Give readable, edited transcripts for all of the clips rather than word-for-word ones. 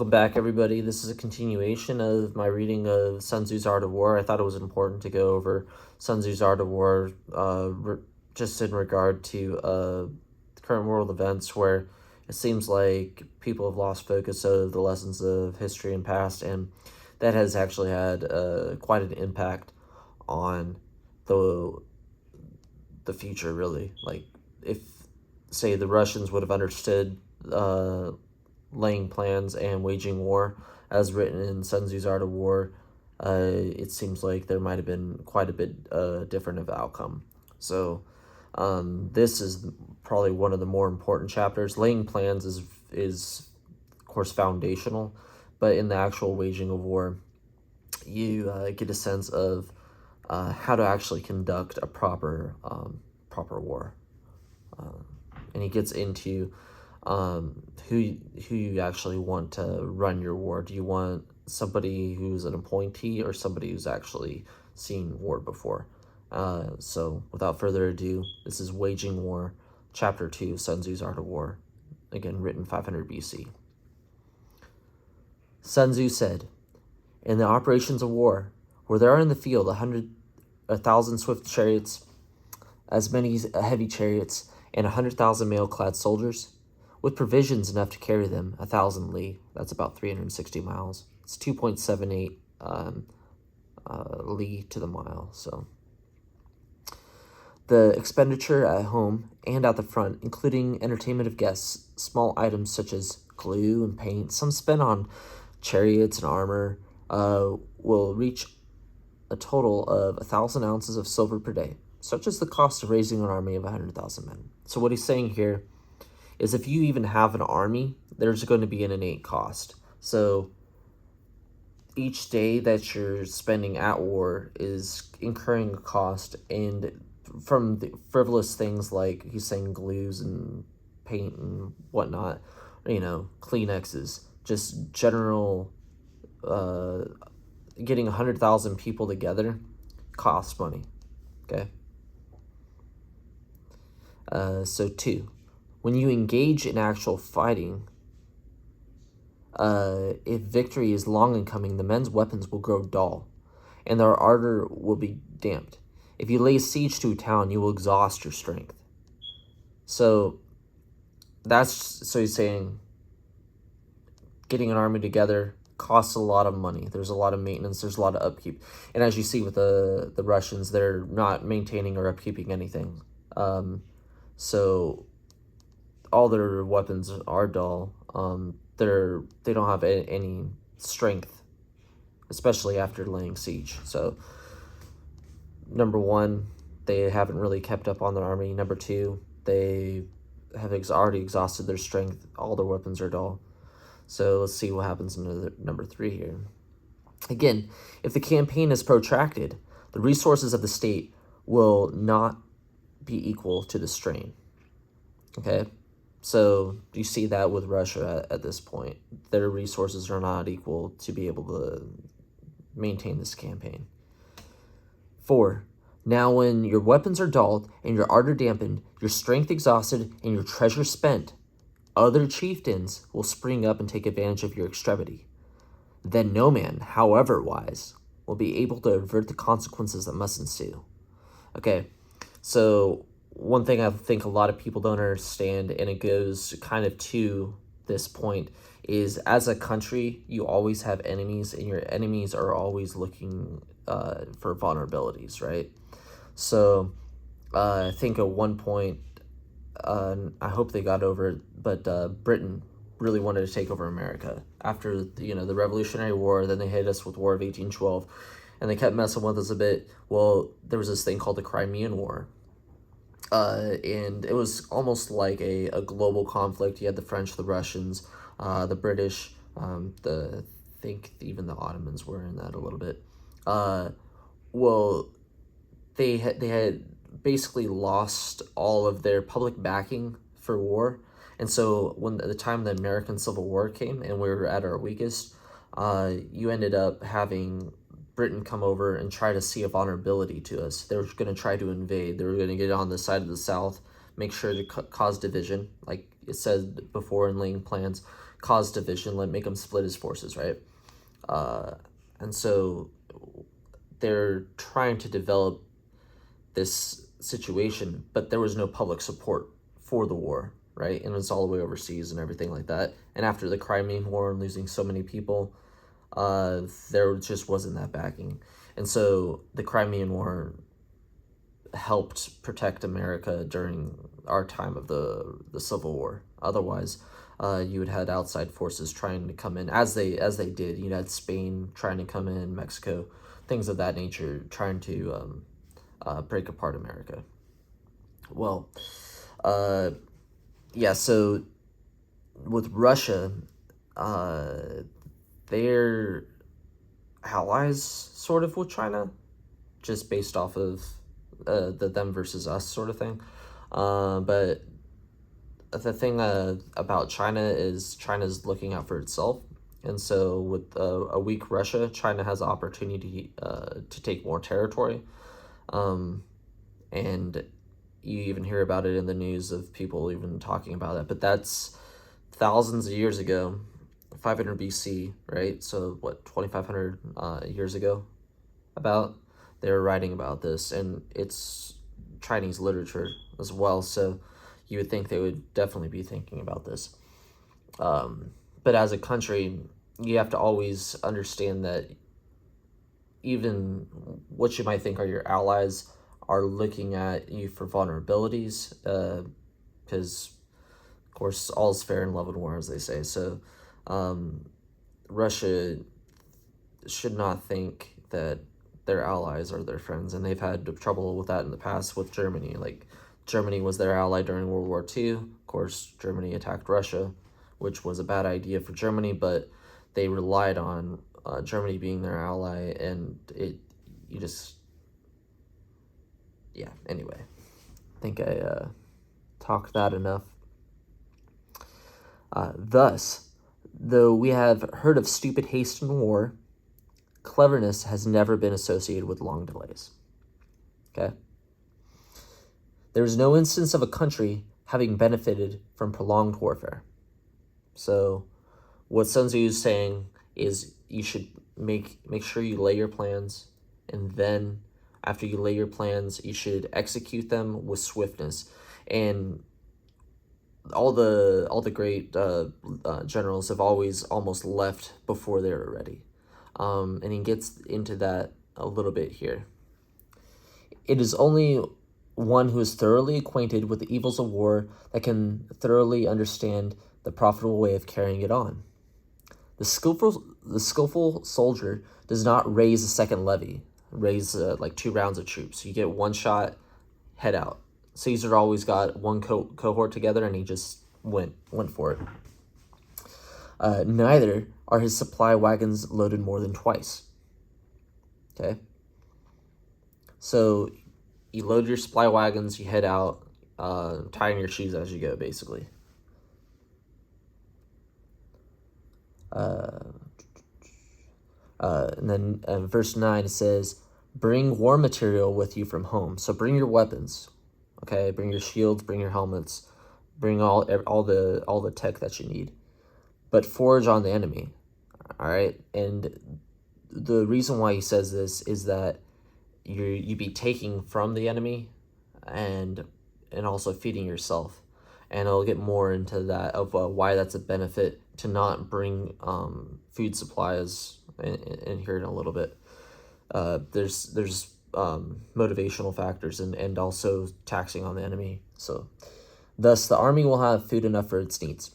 Welcome back, everybody. This is a continuation of my reading of Sun Tzu's Art of War. I thought it was important to go over Sun Tzu's Art of War just in regard to current world events where it seems like people have lost focus of the lessons of history and past, and that has actually had quite an impact on the future, really. Like, if, say, the Russians would have understood laying plans and waging war as written in Sun Tzu's Art of War, it seems like there might have been quite a bit different of outcome. So this is probably one of the more important chapters. Laying plans is of course foundational, but in the actual waging of war, you get a sense of how to actually conduct a proper war, and he gets into who you actually want to run your war. Do you want somebody who's an appointee or somebody who's actually seen war before? So without further ado, this is Waging War, Chapter 2, Sun Tzu's Art of War, again written 500 BC. Sun Tzu said, "In the operations of war, where there are in the field 1,000 swift chariots, as many heavy chariots, and 100,000 mail-clad soldiers, with provisions enough to carry them 1,000 li, that's about 360 miles. It's 2.78 li to the mile. So the expenditure at home and at the front, including entertainment of guests, small items such as glue and paint, some spent on chariots and armor, will reach a total of 1,000 ounces of silver per day, such as the cost of raising an army of 100,000 men." So what he's saying here is if you even have an army, there's going to be an innate cost. So each day that you're spending at war is incurring a cost, and from the frivolous things like he's saying glues and paint and whatnot, Kleenexes, just general getting 100,000 people together costs money. Okay. So 2, when you engage in actual fighting, if victory is long in coming, the men's weapons will grow dull, and their ardor will be damped. If you lay siege to a town, you will exhaust your strength. So he's saying getting an army together costs a lot of money. There's a lot of maintenance. There's a lot of upkeep. And as you see with the Russians, they're not maintaining or upkeeping anything. So all their weapons are dull. They don't have any strength, especially after laying siege. So number 1, they haven't really kept up on their army. Number 2, they have already exhausted their strength. All their weapons are dull. So let's see what happens in number 3 here. Again, if the campaign is protracted, the resources of the state will not be equal to the strain. Okay? So you see that with Russia at this point. Their resources are not equal to be able to maintain this campaign. 4, now when your weapons are dulled and your ardor dampened, your strength exhausted, and your treasure spent, other chieftains will spring up and take advantage of your extremity. Then no man, however wise, will be able to avert the consequences that must ensue. Okay, so one thing I think a lot of people don't understand, and it goes kind of to this point, is as a country, you always have enemies, and your enemies are always looking for vulnerabilities, right? So I think at one point, I hope they got over it, but Britain really wanted to take over America after the Revolutionary War. Then they hit us with War of 1812, and they kept messing with us a bit. Well, there was this thing called the Crimean War, and it was almost like a global conflict. You had the French, the Russians, the British, I think even the Ottomans were in that a little bit. Well, they had basically lost all of their public backing for war, and so when the time the American Civil War came and we were at our weakest, you ended up having Britain come over and try to see a vulnerability to us. They were going to try to invade. They were going to get on the side of the South, make sure to cause division, like it said before in laying plans. cause division, like make him split his forces, right? And so they're trying to develop this situation, but there was no public support for the war, right? And it's all the way overseas and everything like that. And after the Crimean War and losing so many people, there just wasn't that backing. And so the Crimean War helped protect America during our time of the Civil War. Otherwise, you would had outside forces trying to come in, as they did. You had Spain trying to come in, Mexico, things of that nature, trying to break apart America. Well, yeah. So with Russia, they're allies sort of with China, just based off of the them versus us sort of thing. But the thing about China is China's looking out for itself. And so with a weak Russia, China has the opportunity to take more territory. And you even hear about it in the news of people even talking about that. But that's thousands of years ago, 500 BC, right? So what, 2,500 years ago about? They were writing about this, and it's Chinese literature as well. So you would think they would definitely be thinking about this. But as a country, you have to always understand that even what you might think are your allies are looking at you for vulnerabilities, because, of course, all's fair in love and war, as they say. So Russia should not think that their allies are their friends, and they've had trouble with that in the past with Germany. Like, Germany was their ally during World War II. Of course, Germany attacked Russia, which was a bad idea for Germany, but they relied on Germany being their ally, and yeah, anyway. I think I talked that enough. Thus, though we have heard of stupid haste in war, cleverness has never been associated with long delays. Okay? There is no instance of a country having benefited from prolonged warfare. So what Sun Tzu is saying is you should make sure you lay your plans, and then after you lay your plans, you should execute them with swiftness. And all the great generals have always almost left before they were ready. And he gets into that a little bit here. It is only one who is thoroughly acquainted with the evils of war that can thoroughly understand the profitable way of carrying it on. The skillful soldier does not raise a second levy, raise like 2 rounds of troops. You get one shot, head out. Caesar always got one cohort together, and he just went for it. Neither are his supply wagons loaded more than twice. Okay? So you load your supply wagons, you head out, tying your shoes as you go, basically. And then verse 9, it says, bring war material with you from home. So bring your weapons, okay? Bring your shields, bring your helmets, bring all the tech that you need. But forage on the enemy, all right? And the reason why he says this is that you'd be taking from the enemy and also feeding yourself. And I'll get more into that of why that's a benefit to not bring food supplies in here in a little bit. There's motivational factors and also taxing on the enemy. So thus the army will have food enough for its needs.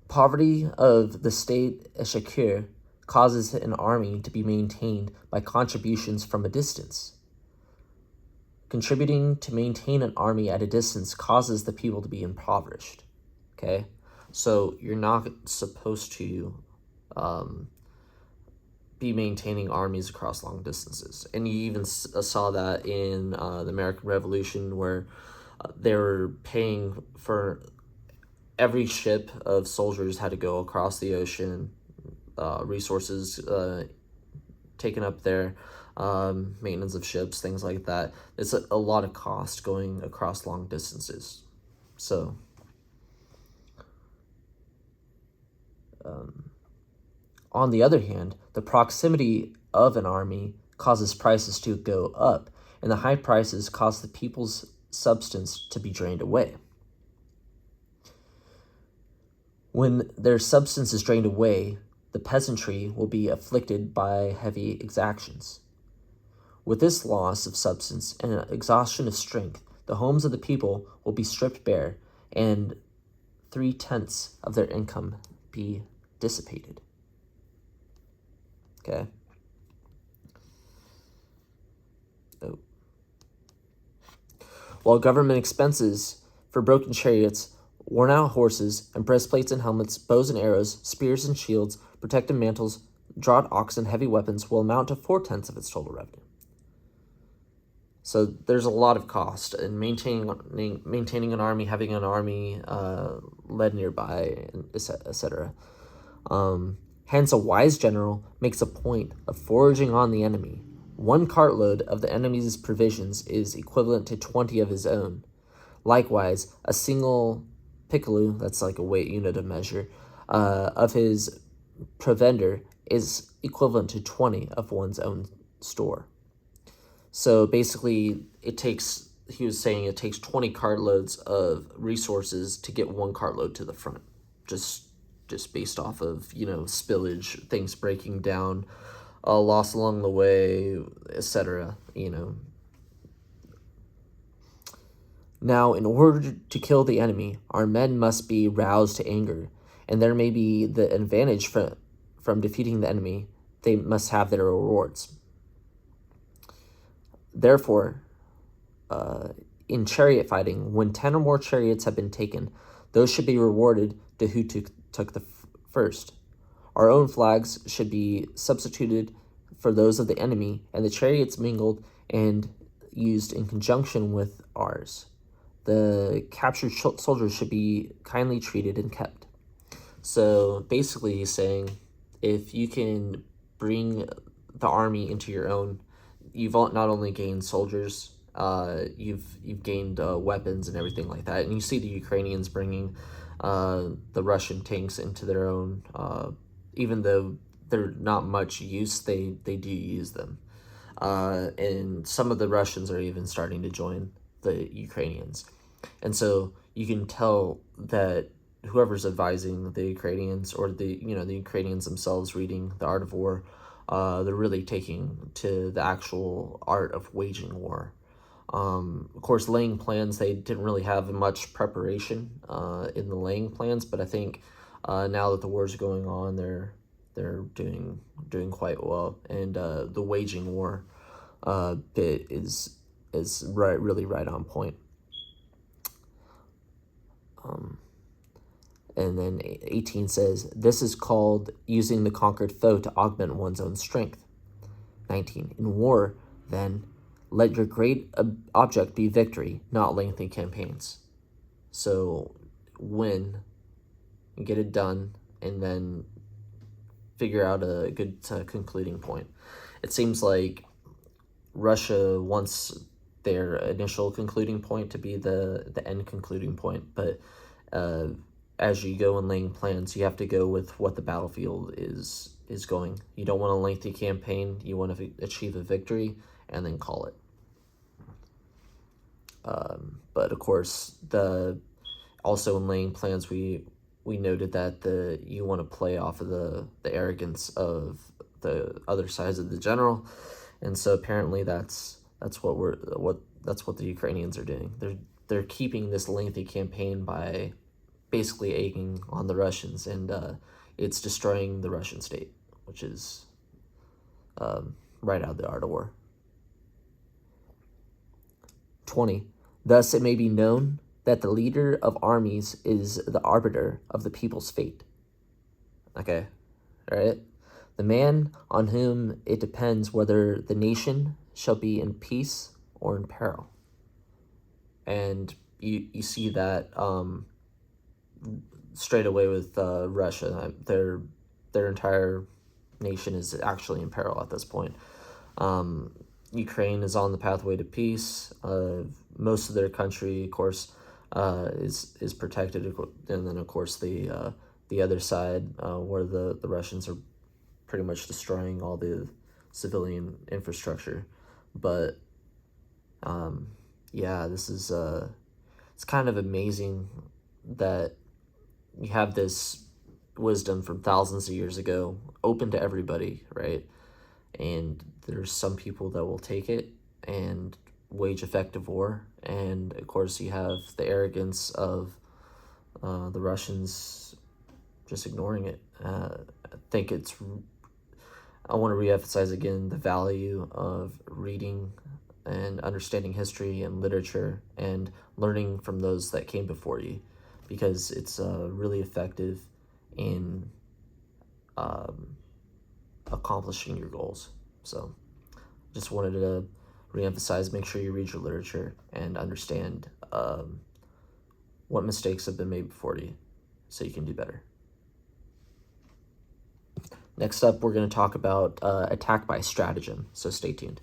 Poverty of the state Eshakir causes an army to be maintained by contributions from a distance. Contributing to maintain an army at a distance causes the people to be impoverished. Okay? So you're not supposed to be maintaining armies across long distances. And you even saw that in the American Revolution, where they were paying for every ship of soldiers had to go across the ocean, resources taken up there, maintenance of ships, things like that. It's a lot of cost going across long distances. So On the other hand, the proximity of an army causes prices to go up, and the high prices cause the people's substance to be drained away. When their substance is drained away, the peasantry will be afflicted by heavy exactions. With this loss of substance and an exhaustion of strength, the homes of the people will be stripped bare, and 3/10 of their income be dissipated. Okay. Oh. While government expenses for broken chariots, worn out horses, and breastplates and helmets, bows and arrows, spears and shields, protective mantles, draught oxen, heavy weapons will amount to 4/10 of its total revenue. So there's a lot of cost in maintaining an army, having an army led nearby, etc. Hence, a wise general makes a point of foraging on the enemy. 1 cartload of the enemy's provisions is equivalent to 20 of his own. Likewise, a single piccolo, that's like a weight unit of measure, of his provender is equivalent to 20 of one's own store. So basically, he was saying it takes 20 cartloads of resources to get 1 cartload to the front, just based off of, spillage, things breaking down, loss along the way, etc., Now, in order to kill the enemy, our men must be roused to anger, and there may be the advantage from defeating the enemy. They must have their rewards. Therefore, in chariot fighting, when 10 or more chariots have been taken, those should be rewarded to who took the first. Our own flags should be substituted for those of the enemy, and the chariots mingled and used in conjunction with ours. The captured soldiers should be kindly treated and kept. So basically he's saying, if you can bring the army into your own, you've not only gained soldiers, you've gained weapons and everything like that. And you see the Ukrainians bringing the Russian tanks into their own, even though they're not much use, they do use them. And some of the Russians are even starting to join the Ukrainians. And so you can tell that whoever's advising the Ukrainians, or the Ukrainians themselves reading The Art of War, they're really taking to the actual art of waging war. Of course, laying plans, they didn't really have much preparation in the laying plans, but I think now that the war's going on, they're doing quite well, and the waging war bit is really right on point. And then 18 says, this is called using the conquered foe to augment one's own strength. 19, in war, then, let your great object be victory, not lengthy campaigns. So win, get it done, and then figure out a good concluding point. It seems like Russia wants their initial concluding point to be the end concluding point, but as you go in laying plans, you have to go with what the battlefield is going. You don't want a lengthy campaign. You want to achieve a victory and then call it. But of course, also in laying plans, we noted that you want to play off of the arrogance of the other sides of the general, and so apparently that's what the Ukrainians are doing. They're keeping this lengthy campaign by basically egging on the Russians, and it's destroying the Russian state, which is right out of The Art of War. 20. Thus it may be known that the leader of armies is the arbiter of the people's fate. Okay, right? The man on whom it depends whether the nation shall be in peace or in peril. And you see that straight away with Russia. Their entire nation is actually in peril at this point. Ukraine is on the pathway to peace. Most of their country, of course, is protected, and then of course the the other side, where the Russians are pretty much destroying all the civilian infrastructure. But yeah, this is it's kind of amazing that you have this wisdom from thousands of years ago open to everybody, right? And there's some people that will take it and wage effective war. And of course, you have the arrogance of the Russians just ignoring it. I think I want to reemphasize again the value of reading and understanding history and literature and learning from those that came before you, because it's really effective in accomplishing your goals. So just wanted to reemphasize, make sure you read your literature and understand what mistakes have been made before you so you can do better. Next up, we're going to talk about attack by stratagem, so stay tuned.